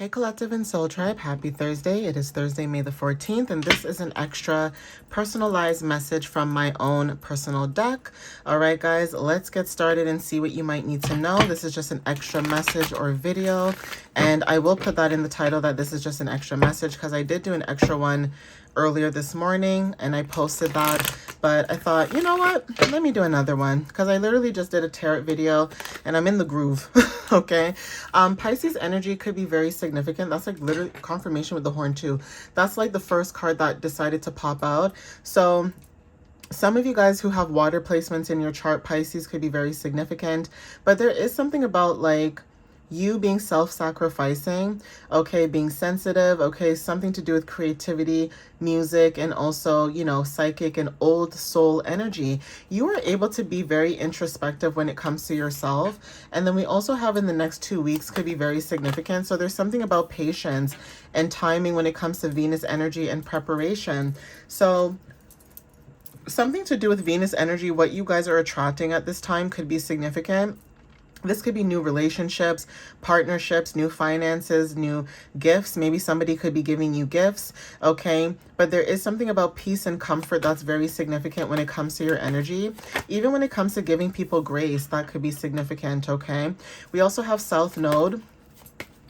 Hey Collective and Soul Tribe, happy Thursday. It is Thursday, May the 14th, and this is an extra personalized message from my own personal deck. All right, guys, let's get started and see what you might need to know. This is just an extra message or video, and I will put that in the title that this is just an extra message because I did do an extra one earlier this morning and I posted that, but I thought, you know what, let me do another one because I literally just did a tarot video and I'm in the groove. Okay, Pisces energy could be very significant. That's like literally confirmation with the horn too. That's like the first card that decided to pop out. So some of you guys who have water placements in your chart, Pisces could be very significant, but there is something about like you being self-sacrificing, okay, being sensitive, okay, something to do with creativity, music, and also, you know, psychic and old soul energy. You are able to be very introspective when it comes to yourself. And then we also have in the next 2 weeks could be very significant. So there's something about patience and timing when it comes to Venus energy and preparation. So something to do with Venus energy, what you guys are attracting at this time could be significant. This could be new relationships, partnerships, new finances, new gifts. Maybe somebody could be giving you gifts, okay? But there is something about peace and comfort that's very significant when it comes to your energy. Even when it comes to giving people grace, that could be significant, okay? We also have South Node.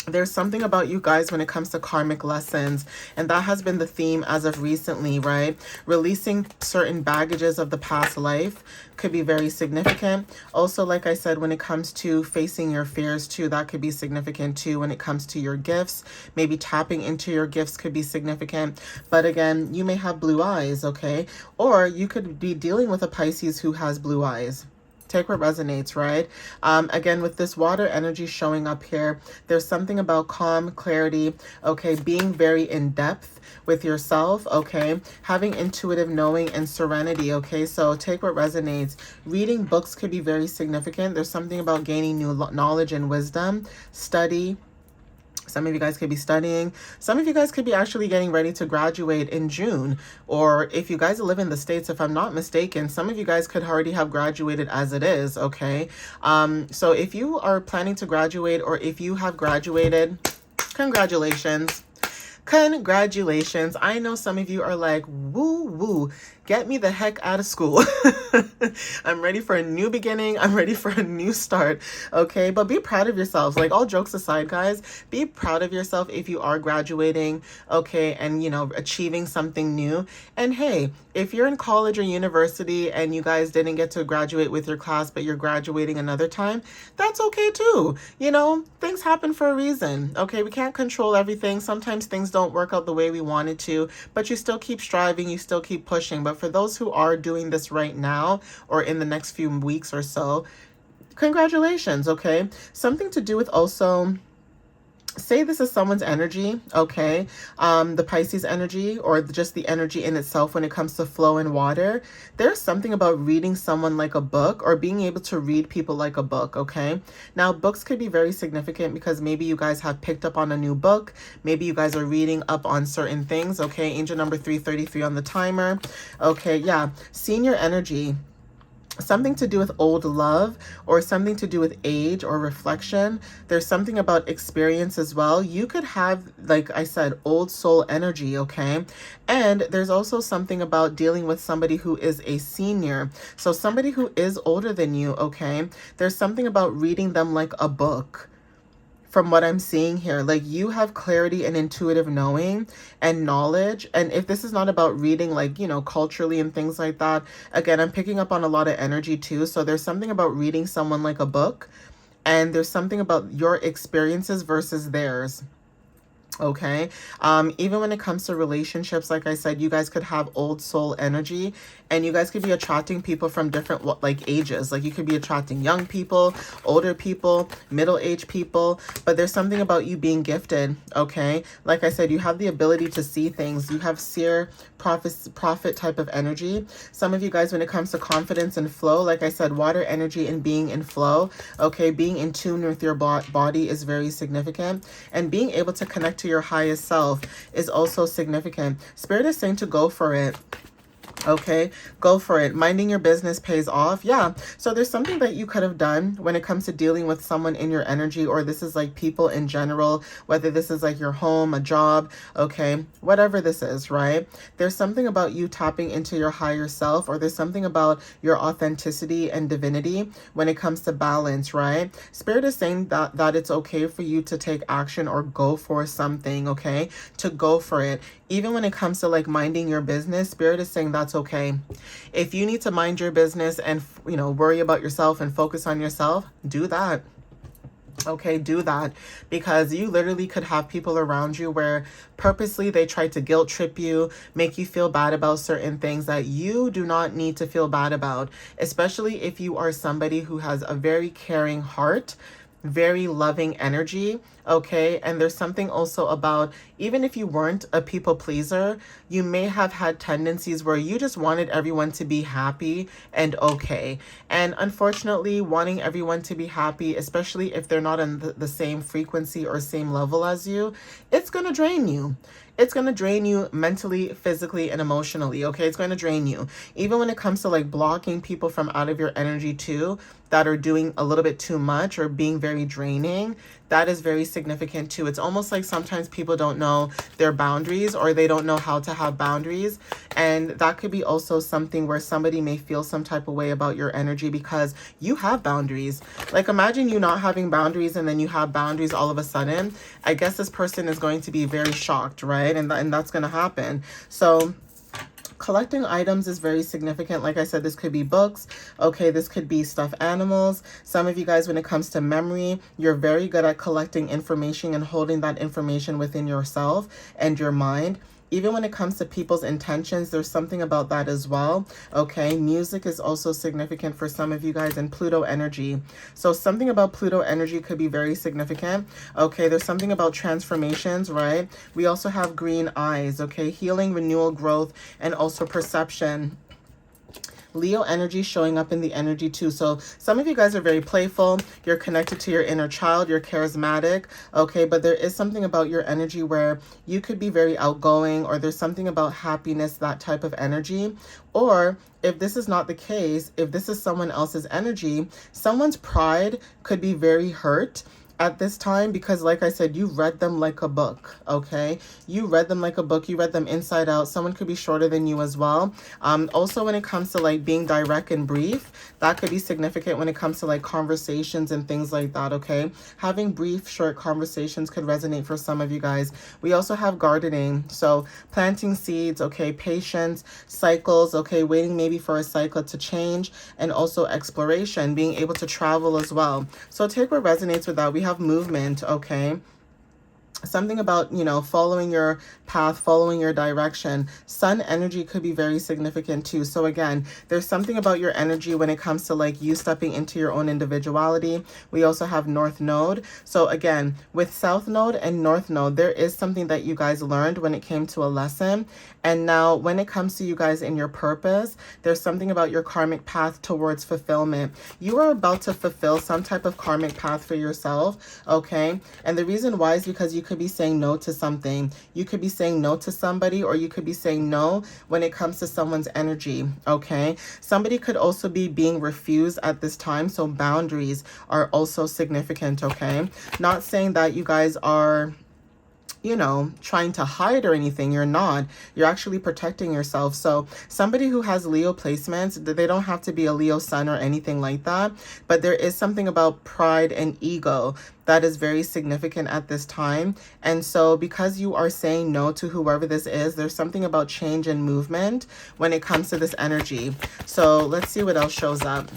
There's something about you guys when it comes to karmic lessons, and that has been the theme as of recently, right? Releasing certain baggages of the past life could be very significant. Also, like I said, when it comes to facing your fears too, that could be significant too. When it comes to your gifts, maybe tapping into your gifts could be significant. But again, you may have blue eyes, okay? Or you could be dealing with a Pisces who has blue eyes. Take what resonates, right? Again, with this water energy showing up here, there's something about calm, clarity, okay, being very in depth with yourself, okay, having intuitive knowing and serenity, okay? So take what resonates. Reading books could be very significant. There's something about gaining new knowledge and wisdom. Study. Some of you guys could be studying. Some of you guys could be actually getting ready to graduate in June. Or if you guys live in the States, if I'm not mistaken, some of you guys could already have graduated as it is, okay? So if you are planning to graduate or if you have graduated, congratulations. Congratulations. I know some of you are like, woo woo, get me the heck out of school. I'm ready for a new beginning. I'm ready for a new start. Okay, but be proud of yourselves. Like, all jokes aside, guys, be proud of yourself if you are graduating, okay, and, you know, achieving something new. And hey, if you're in college or university and you guys didn't get to graduate with your class, but you're graduating another time, that's okay too. You know, things happen for a reason. Okay, we can't control everything. Sometimes things don't work out the way we wanted to, but you still keep striving, you still keep pushing. But for those who are doing this right now or in the next few weeks or so, congratulations, okay? Something to do with also, say this is someone's energy, okay? The Pisces energy or just the energy in itself when it comes to flow and water. There's something about reading someone like a book or being able to read people like a book, okay? Now, books could be very significant because maybe you guys have picked up on a new book. Maybe you guys are reading up on certain things, okay? Angel number 333 on the timer. Okay, yeah. Senior energy. Something to do with old love or something to do with age or reflection. There's something about experience as well. You could have, like I said, old soul energy, okay? And there's also something about dealing with somebody who is a senior. So somebody who is older than you, okay? There's something about reading them like a book. From what I'm seeing here, like you have clarity and intuitive knowing and knowledge. And if this is not about reading, like, you know, culturally and things like that, again, I'm picking up on a lot of energy too. So there's something about reading someone like a book, and there's something about your experiences versus theirs. Okay. Even when it comes to relationships, like I said, you guys could have old soul energy and you guys could be attracting people from different like ages. Like you could be attracting young people, older people, middle-aged people, but there's something about you being gifted. Okay. Like I said, you have the ability to see things. You have seer, prophet type of energy. Some of you guys, when it comes to confidence and flow, like I said, water energy and being in flow. Okay. Being in tune with your body is very significant, and being able to connect to your highest self is also significant. Spirit is saying to go for it. Okay, go for it. Minding your business pays off. Yeah. So there's something that you could have done when it comes to dealing with someone in your energy, or this is like people in general, whether this is like your home, a job, okay, whatever this is, right? There's something about you tapping into your higher self, or there's something about your authenticity and divinity when it comes to balance, right? Spirit is saying that it's okay for you to take action or go for something, okay? To go for it. Even when it comes to like minding your business, Spirit is saying that's okay. If you need to mind your business and, worry about yourself and focus on yourself, do that. Okay, do that, because you literally could have people around you where purposely they try to guilt trip you, make you feel bad about certain things that you do not need to feel bad about, especially if you are somebody who has a very caring heart, very loving energy, okay? And there's something also about, even if you weren't a people pleaser, you may have had tendencies where you just wanted everyone to be happy and okay. And unfortunately, wanting everyone to be happy, especially if they're not on the same frequency or same level as you, it's going to drain you. It's going to drain you mentally, physically, and emotionally, okay? It's going to drain you. Even when it comes to like blocking people from out of your energy too, that are doing a little bit too much or being very draining, that is very significant too. It's almost like sometimes people don't know their boundaries, or they don't know how to have boundaries. And that could be also something where somebody may feel some type of way about your energy because you have boundaries. Like imagine you not having boundaries and then you have boundaries all of a sudden. I guess this person is going to be very shocked, right? And that's going to happen. So collecting items is very significant. Like I said, this could be books. Okay, this could be stuffed animals. Some of you guys, when it comes to memory, you're very good at collecting information and holding that information within yourself and your mind. Even when it comes to people's intentions, there's something about that as well. Okay, music is also significant for some of you guys, and Pluto energy. So something about Pluto energy could be very significant. Okay, there's something about transformations, right? We also have green eyes, okay, healing, renewal, growth, and also perception. Leo energy showing up in the energy too. So some of you guys are very playful. You're connected to your inner child. You're charismatic. Okay, but there is something about your energy where you could be very outgoing, or there's something about happiness, that type of energy. Or if this is not the case, if this is someone else's energy, someone's pride could be very hurt at this time, because like I said, you read them like a book, okay? You read them like a book. You read them inside out. Someone could be shorter than you as well. Also, when it comes to like being direct and brief, that could be significant when it comes to like conversations and things like that, okay? Having brief, short conversations could resonate for some of you guys. We also have gardening, so planting seeds, okay? Patience, cycles, okay? Waiting maybe for a cycle to change, and also exploration, being able to travel as well. So take what resonates with that. We have movement, okay? Something about, following your path, following your direction. Sun energy could be very significant too. So again, there's something about your energy when it comes to like you stepping into your own individuality. We also have North Node. So again, with South Node and North Node, there is something that you guys learned when it came to a lesson. And now when it comes to you guys in your purpose, there's something about your karmic path towards fulfillment. You are about to fulfill some type of karmic path for yourself, okay? And the reason why is because you could be saying no to something. You could be saying no to somebody, or you could be saying no when it comes to someone's energy, okay? Somebody could also be being refused at this time, so boundaries are also significant, okay? Not saying that you guys are trying to hide or anything. You're not. You're actually protecting yourself. So somebody who has Leo placements, they don't have to be a Leo sun or anything like that, but there is something about pride and ego that is very significant at this time. And so because you are saying no to whoever this is, there's something about change and movement when it comes to this energy. So let's see what else shows up.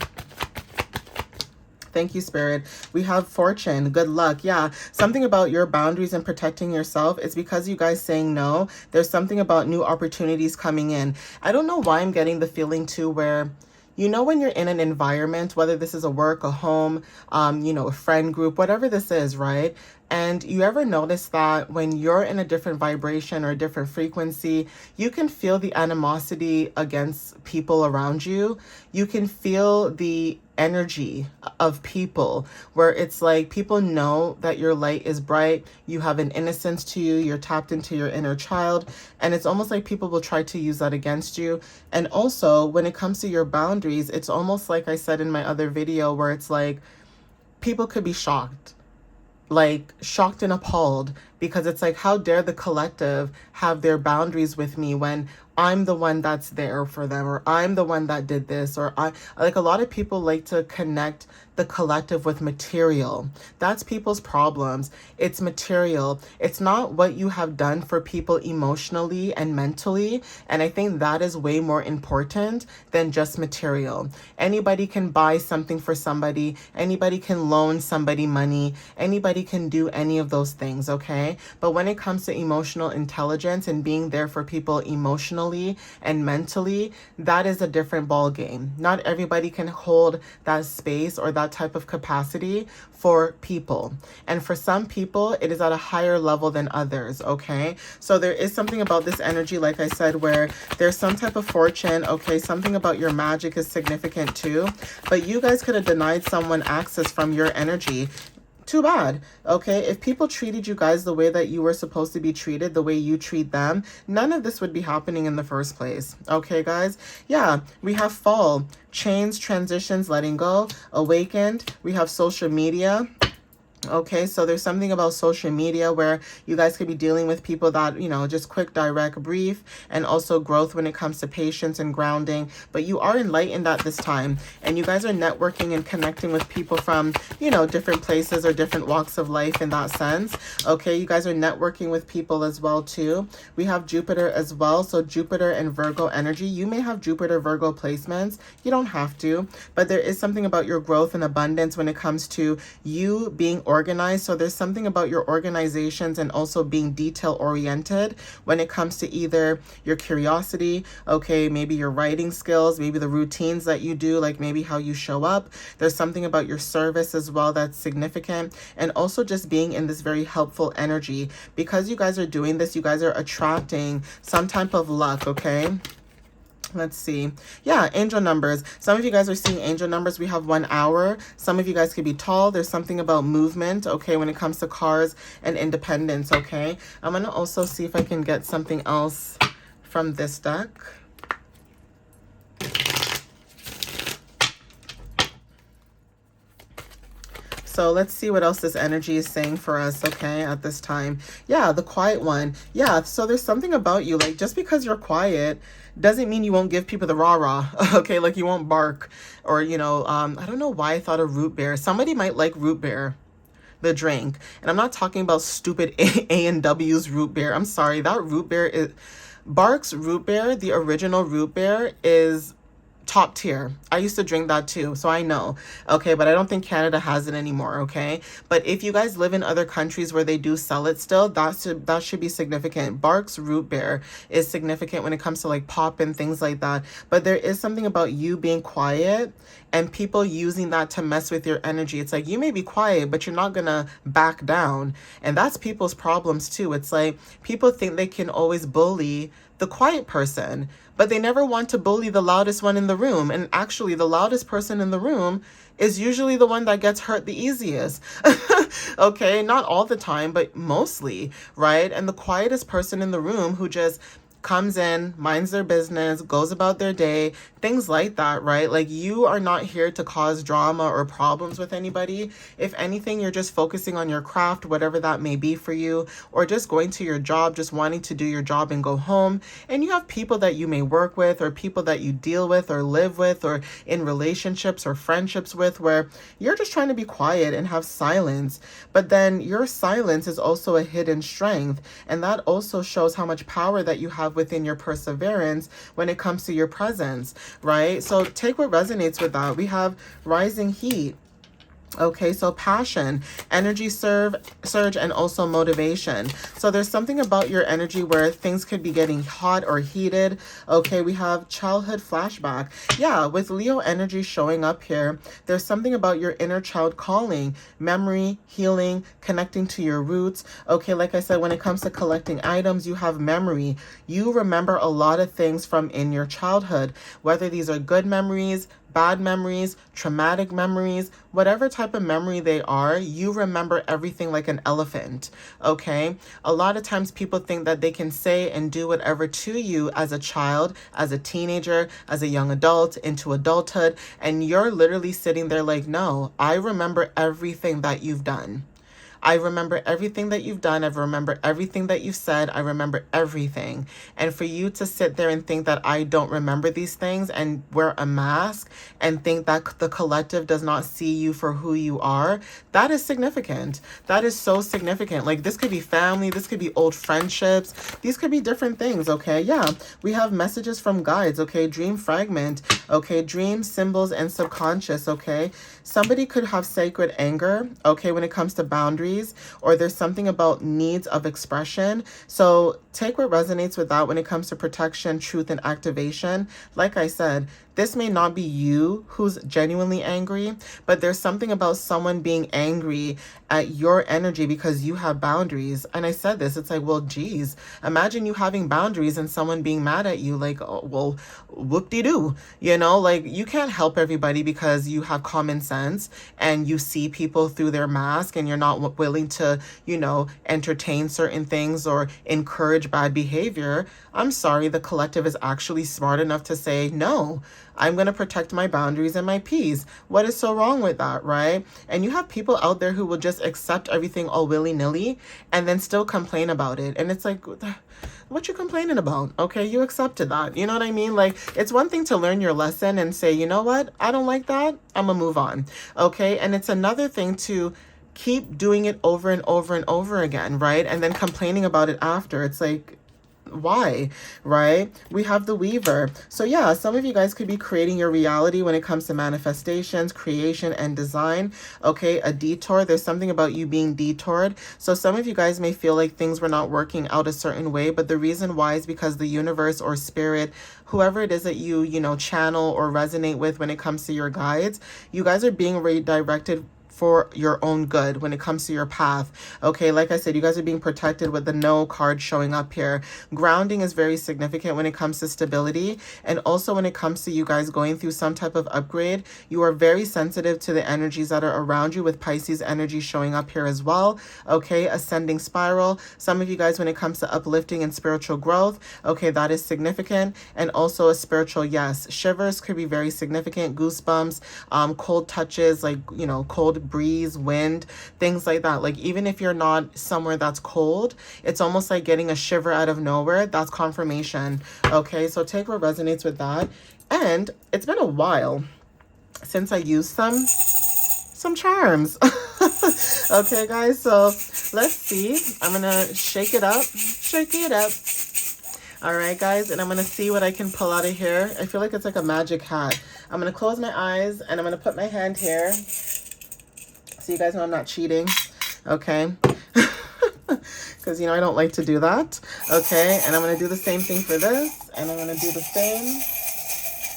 Thank you, Spirit. We have fortune, good luck. Yeah, something about your boundaries and protecting yourself. It's because you guys saying no. There's something about new opportunities coming in. I don't know why I'm getting the feeling too where, when you're in an environment, whether this is a work, a home, a friend group, whatever this is, right? And you ever notice that when you're in a different vibration or a different frequency, you can feel the animosity against people around you. You can feel the energy of people, where it's like people know that your light is bright, you have an innocence to you, you're tapped into your inner child, and it's almost like people will try to use that against you. And also when it comes to your boundaries, it's almost like I said in my other video, where it's like people could be shocked, like shocked and appalled, because it's like, how dare the collective have their boundaries with me when I'm the one that's there for them, or I'm the one that did this, or I like, a lot of people like to connect the collective with material. That's people's problems. It's material. It's not what you have done for people emotionally and mentally. And I think that is way more important than just material. Anybody can buy something for somebody. Anybody can loan somebody money. Anybody can do any of those things, okay? But when it comes to emotional intelligence and being there for people emotionally and mentally, that is a different ball game. Not everybody can hold that space or that type of capacity for people. And for some people, it is at a higher level than others, okay? So there is something about this energy, like I said, where there's some type of fortune, okay? Something about your magic is significant too. But you guys could have denied someone access from your energy. Too bad, okay? If people treated you guys the way that you were supposed to be treated, the way you treat them, none of this would be happening in the first place, okay, guys? Yeah, we have fall, chains, transitions, letting go, awakened. We have social media. Okay, so there's something about social media where you guys could be dealing with people that, you know, just quick, direct, brief, and also growth when it comes to patience and grounding. But you are enlightened at this time, and you guys are networking and connecting with people from, you know, different places or different walks of life in that sense. Okay, you guys are networking with people as well too. We have Jupiter as well, so Jupiter and Virgo energy. You may have Jupiter Virgo placements. You don't have to, but there is something about your growth and abundance when it comes to you being organized. So there's something about your organizations and also being detail oriented when it comes to either your curiosity, okay, maybe your writing skills, maybe the routines that you do, like maybe how you show up. There's something about your service as well that's significant, and also just being in this very helpful energy. Because you guys are doing this, you guys are attracting some type of luck, okay? Let's see. Yeah, angel numbers. Some of you guys are seeing angel numbers. We have 1 hour. Some of you guys could be tall. There's something about movement, okay, when it comes to cars and independence, okay? I'm going to also see if I can get something else from this deck. So let's see what else this energy is saying for us, okay, at this time. Yeah, the quiet one. Yeah, so there's something about you, like, just because you're quiet doesn't mean you won't give people the rah-rah, okay? Like, you won't bark, or, you know, I don't know why I thought of root beer. Somebody might like root beer, the drink. And I'm not talking about stupid A&W's root beer. I'm sorry, that root beer is... Bark's root beer, the original root beer, is top tier. I used to drink that too, so I know, okay? But I don't think Canada has it anymore, okay? But if you guys live in other countries where they do sell it still, that should be significant. Bark's root beer is significant when it comes to like pop and things like that. But there is something about you being quiet and people using that to mess with your energy. It's like, you may be quiet, but you're not gonna back down. And that's people's problems too. It's like people think they can always bully the quiet person, but they never want to bully the loudest one in the room. And actually, the loudest person in the room is usually the one that gets hurt the easiest. Okay, not all the time, but mostly, right? And the quietest person in the room who just comes in, minds their business, goes about their day, things like that, right? Like, you are not here to cause drama or problems with anybody. If anything, you're just focusing on your craft, whatever that may be for you, or just going to your job, just wanting to do your job and go home. And you have people that you may work with, or people that you deal with or live with, or in relationships or friendships with, where you're just trying to be quiet and have silence. But then your silence is also a hidden strength. And that also shows how much power that you have within your perseverance when it comes to your presence, right? So take what resonates with that. We have rising heat. Okay, so passion, energy surge, and also motivation. So there's something about your energy where things could be getting hot or heated. Okay, we have childhood flashback. Yeah, with Leo energy showing up here, there's something about your inner child calling, memory, healing, connecting to your roots. Okay, like I said, when it comes to collecting items, you have memory. You remember a lot of things from in your childhood, whether these are good memories, bad memories, traumatic memories, whatever type of memory they are, you remember everything like an elephant, okay? A lot of times people think that they can say and do whatever to you as a child, as a teenager, as a young adult, into adulthood, and you're literally sitting there like, no, I remember everything that you've done. I remember everything that you've done. I remember everything that you've said. I remember everything. And for you to sit there and think that I don't remember these things and wear a mask and think that the collective does not see you for who you are, that is significant. That is so significant. Like, this could be family. This could be old friendships. These could be different things, okay? Yeah, we have messages from guides, okay? Dream fragment, okay? Dream symbols and subconscious, okay? Somebody could have sacred anger, okay, when it comes to boundaries, or there's something about needs of expression. So take what resonates with that when it comes to protection, truth, and activation. Like I said, this may not be you who's genuinely angry, but there's something about someone being angry at your energy because you have boundaries. And I said this, it's like, well, geez, imagine you having boundaries and someone being mad at you, like, oh, well, whoop-de-doo. You know, like, you can't help everybody because you have common sense and you see people through their mask and you're not willing to, you know, entertain certain things or encourage bad behavior. I'm sorry, the collective is actually smart enough to say, no, I'm going to protect my boundaries and my peace. What is so wrong with that, right? And you have people out there who will just accept everything all willy-nilly and then still complain about it. And it's like, what you complaining about? Okay, you accepted that. You know what I mean? Like, it's one thing to learn your lesson and say, you know what? I don't like that. I'm going to move on. Okay, and it's another thing to keep doing it over and over and over again, right? And then complaining about it after. It's like, why, right? We have the Weaver. So yeah, some of you guys could be creating your reality when it comes to manifestations, creation, and design. Okay, a detour. There's something about you being detoured. So some of you guys may feel like things were not working out a certain way, but the reason why is because the universe or spirit, whoever it is that you channel or resonate with when it comes to your guides, you guys are being redirected for your own good when it comes to your path. Okay, like I said, you guys are being protected with the no card showing up here. Grounding is very significant when it comes to stability, and also when it comes to you guys going through some type of upgrade. You are very sensitive to the energies that are around you, with Pisces energy showing up here as well. Okay, ascending spiral. Some of you guys, when it comes to uplifting and spiritual growth, okay, that is significant. And also a spiritual yes. Shivers could be very significant. Goosebumps, cold touches, like, you know, cold breeze, wind, things like that. Like, even if you're not somewhere that's cold, it's almost like getting a shiver out of nowhere. That's confirmation. Okay, so take what resonates with that. And it's been a while since I used some charms. Okay, guys, so let's see. I'm gonna shake it up. All right, guys, and I'm gonna see what I can pull out of here. I feel like it's like a magic hat. I'm gonna close my eyes and I'm gonna put my hand here so you guys know I'm not cheating, okay? Because, you know, I don't like to do that, okay? And I'm going to do the same thing for this, and I'm going to do the same.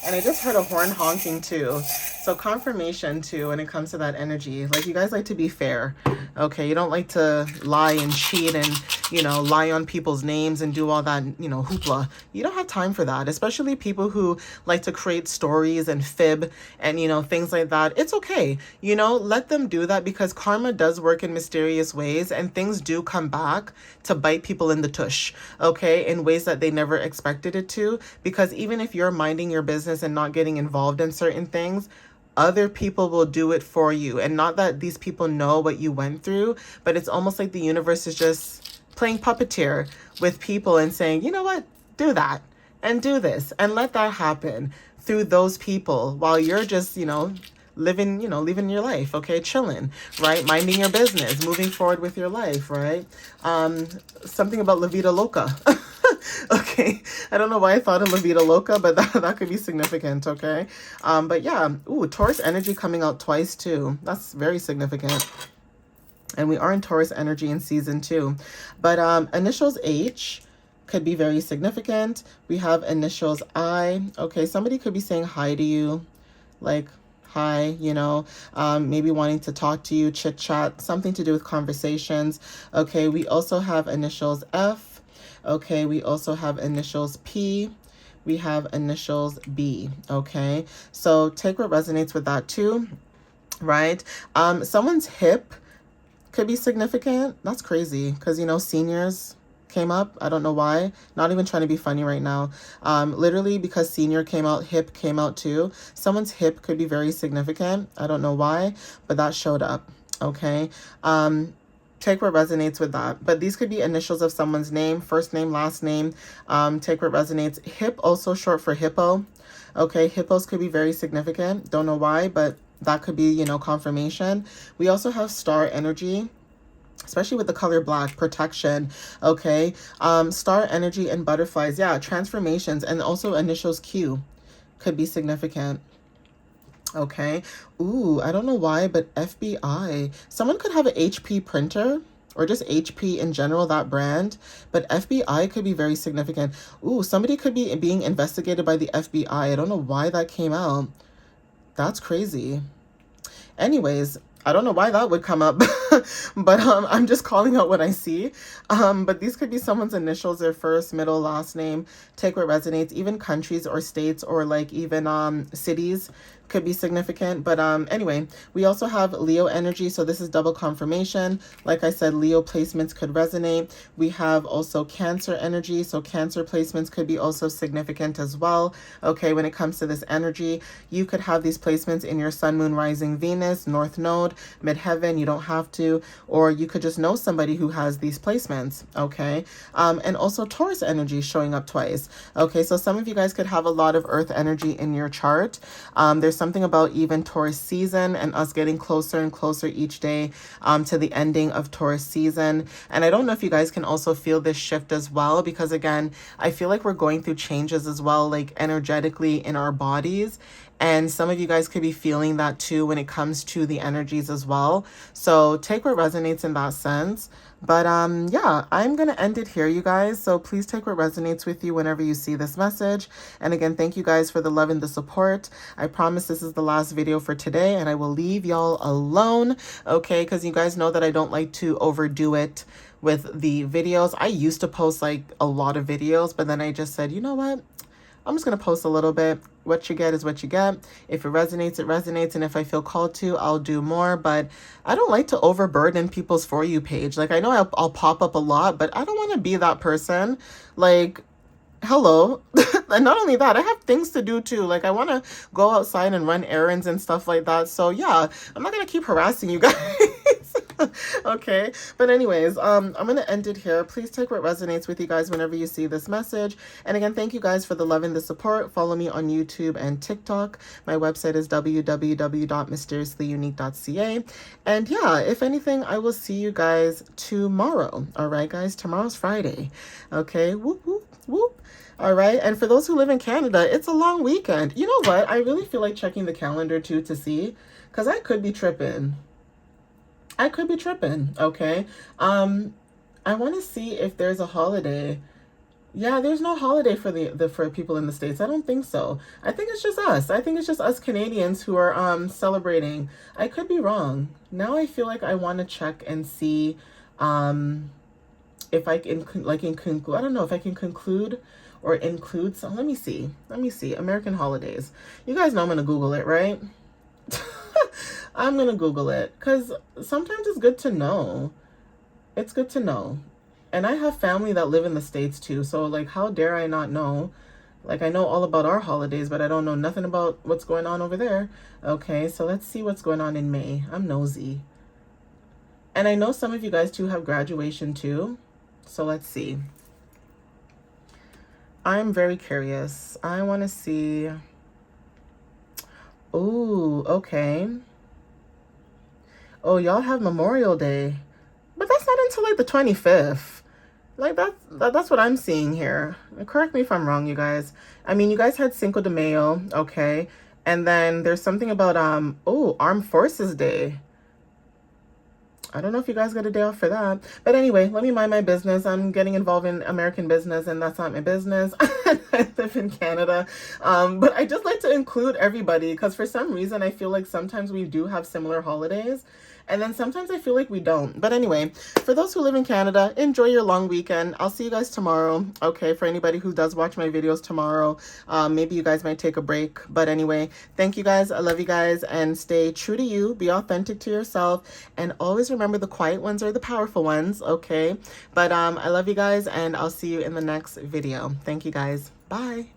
And I just heard a horn honking, too. So confirmation, too, when it comes to that energy. Like, you guys like to be fair, okay? You don't like to lie and cheat and, you know, lie on people's names and do all that, you know, hoopla. You don't have time for that, especially people who like to create stories and fib and, you know, things like that. It's okay. You know, let them do that, because karma does work in mysterious ways and things do come back to bite people in the tush, okay, in ways that they never expected it to. Because even if you're minding your business and not getting involved in certain things, other people will do it for you. And not that these people know what you went through, but it's almost like the universe is just playing puppeteer with people and saying, you know what, do that and do this and let that happen through those people while you're just, you know, living your life, okay, chilling, right, minding your business, moving forward with your life, right? Something about La Vida Loca. Okay, I don't know why I thought of La Vida Loca, but that could be significant, okay? But yeah, ooh, Taurus energy coming out twice too. That's very significant. And we are in Taurus energy in season 2. But initials H could be very significant. We have initials I. Okay, somebody could be saying hi to you, like, hi, you know, maybe wanting to talk to you, chit chat, something to do with conversations. Okay, we also have initials F. Okay, we also have initials P. we have initials B, okay? So take what resonates with that too, right? Someone's hip could be significant. That's crazy because, you know, seniors came up. I don't know why. Not even trying to be funny right now. Literally because senior came out, hip came out too. Someone's hip could be very significant. I don't know why, but that showed up. Okay. Take what resonates with that. But these could be initials of someone's name, first name, last name. Take what resonates. Hip, also short for hippo. Okay, hippos could be very significant. Don't know why, but that could be, you know, confirmation. We also have star energy, especially with the color black, protection. Okay, star energy and butterflies. Yeah, transformations, and also initials Q could be significant. Okay. Ooh, I don't know why, but FBI. Someone could have an HP printer or just HP in general, that brand, but FBI could be very significant. Ooh, somebody could be being investigated by the FBI. I don't know why that came out. That's crazy. Anyways, I don't know why that would come up, but I'm just calling out what I see. But these could be someone's initials, their first, middle, last name. Take what resonates. Even countries or states or like even cities could be significant. But anyway, we also have Leo energy, so this is double confirmation. Like I said, Leo placements could resonate. We have also Cancer energy, so Cancer placements could be also significant as well. Okay, when it comes to this energy, you could have these placements in your Sun, Moon, Rising, Venus, North Node, Midheaven. You don't have to, or you could just know somebody who has these placements. Okay, and also Taurus energy showing up twice. Okay, so some of you guys could have a lot of Earth energy in your chart. There's something about even Taurus season and us getting closer and closer each day to the ending of Taurus season. And I don't know if you guys can also feel this shift as well, because again, I feel like we're going through changes as well, like energetically in our bodies. And some of you guys could be feeling that too when it comes to the energies as well. So take what resonates in that sense. But yeah, I'm going to end it here, you guys. So please take what resonates with you whenever you see this message. And again, thank you guys for the love and the support. I promise this is the last video for today, and I will leave y'all alone, okay? Because you guys know that I don't like to overdo it with the videos. I used to post like a lot of videos, but then I just said, you know what? I'm just going to post a little bit. What you get is what you get. If it resonates, it resonates. And if I feel called to, I'll do more. But I don't like to overburden people's For You page. Like, I know I'll pop up a lot, but I don't want to be that person. Like, hello. And not only that, I have things to do too. Like, I want to go outside and run errands and stuff like that. So yeah, I'm not going to keep harassing you guys. Okay, but anyways, I'm gonna end it here. Please take what resonates with you guys whenever you see this message. And again, thank you guys for the love and the support. Follow me on YouTube and TikTok. My website is www.mysteriouslyunique.ca. And yeah, if anything, I will see you guys tomorrow. All right, guys, tomorrow's Friday. Okay, whoop whoop whoop. All right, and for those who live in Canada, it's a long weekend. You know what? I really feel like checking the calendar too to see, because I could be tripping. Okay? I want to see if there's a holiday. Yeah, there's no holiday for the for people in the States. I don't think so. I think it's just us. I think it's just us Canadians who are celebrating. I could be wrong. Now I feel like I want to check and see if I can conclude. I don't know if I can conclude or include some. Let me see. American holidays. You guys know I'm going to Google it, right? I'm going to Google it because sometimes it's good to know. It's good to know. And I have family that live in the States too. So like, how dare I not know? Like, I know all about our holidays, but I don't know nothing about what's going on over there. Okay, so let's see what's going on in May. I'm nosy. And I know some of you guys too have graduation too. So let's see. I'm very curious. I want to see. Ooh, okay. Oh, y'all have Memorial Day. But that's not until like the 25th. Like that's what I'm seeing here. Correct me if I'm wrong, you guys. I mean, you guys had Cinco de Mayo, okay? And then there's something about Armed Forces Day. I don't know if you guys got a day off for that. But anyway, let me mind my business. I'm getting involved in American business, and that's not my business. I live in Canada. But I just like to include everybody because for some reason I feel like sometimes we do have similar holidays. And then sometimes I feel like we don't. But anyway, for those who live in Canada, enjoy your long weekend. I'll see you guys tomorrow. Okay, for anybody who does watch my videos tomorrow, maybe you guys might take a break. But anyway, thank you guys. I love you guys, and stay true to you. Be authentic to yourself, and always remember the quiet ones are the powerful ones. Okay, but I love you guys, and I'll see you in the next video. Thank you guys. Bye.